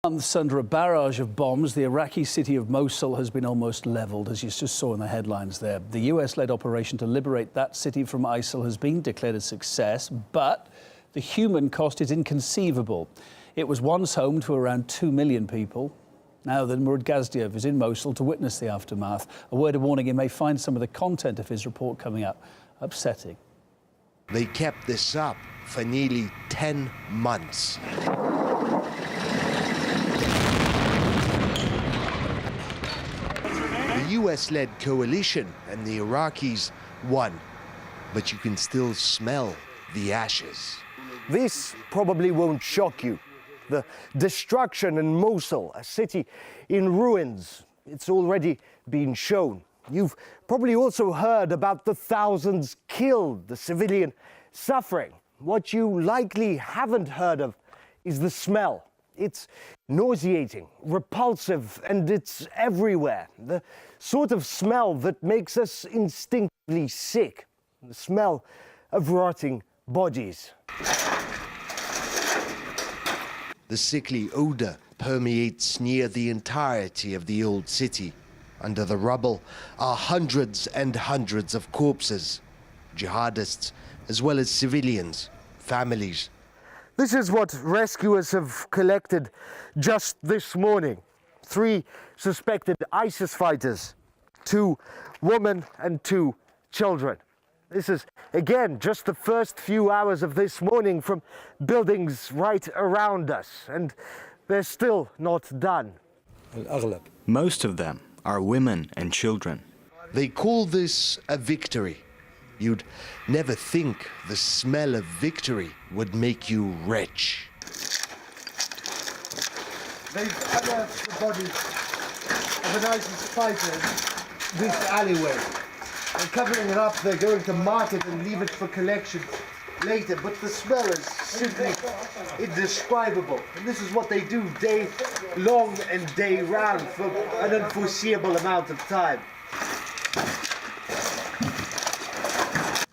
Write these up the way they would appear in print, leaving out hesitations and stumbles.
Months under a barrage of bombs, the Iraqi city of Mosul has been almost leveled, as you just saw in the headlines there. The US-led operation to liberate that city from ISIL has been declared a success, but the human cost is inconceivable. It was once home to around 2 million people. Now then, Murad Gazdiev is in Mosul to witness the aftermath. A word of warning, you may find some of the content of his report coming up upsetting. They kept this up for nearly 10 months. The US-led coalition and the Iraqis won, but you can still smell the ashes. This probably won't shock you. The destruction in Mosul, a city in ruins, it's already been shown. You've probably also heard about the thousands killed, the civilian suffering. What you likely haven't heard of is the smell. It's nauseating, repulsive, and it's everywhere. The sort of smell that makes us instinctively sick. The smell of rotting bodies. The sickly odor permeates near the entirety of the old city. Under the rubble are hundreds and hundreds of corpses, jihadists, as well as civilians, families. This is what rescuers have collected just this morning. 3 suspected ISIS fighters, 2 women and 2 children. This is, again, just the first few hours of this morning from buildings right around us, and they're still not done. Most of them are women and children. They call this a victory. You'd never think the smell of victory would make you rich. They've unearthed the body of an ISIS fighter in this alleyway. They're covering it up, they're going to mark it and leave it for collection later, but the smell is simply indescribable. And this is what they do day long and day round for an unforeseeable amount of time.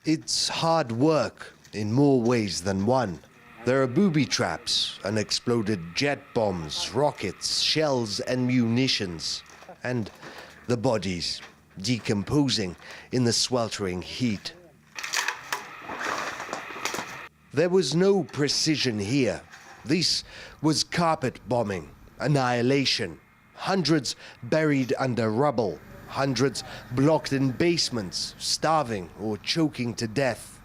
It's hard work in more ways than one. There are booby traps, unexploded jet bombs, rockets, shells and munitions. And the bodies decomposing in the sweltering heat. There was no precision here. This was carpet bombing, annihilation. Hundreds buried under rubble. Hundreds blocked in basements, starving or choking to death.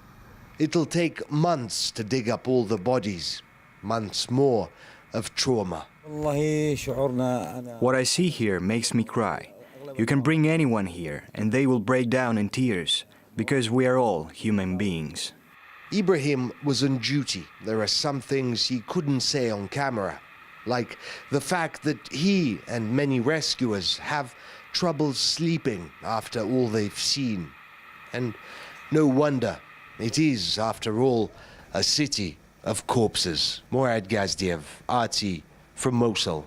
It'll take months to dig up all the bodies, months more of trauma. What I see here makes me cry. You can bring anyone here and they will break down in tears, because we are all human beings. Ibrahim was on duty. There are some things he couldn't say on camera, like the fact that he and many rescuers have trouble sleeping after all they've seen. And no wonder. It is, after all, a city of corpses. Murad Gazdiev, RT, from Mosul.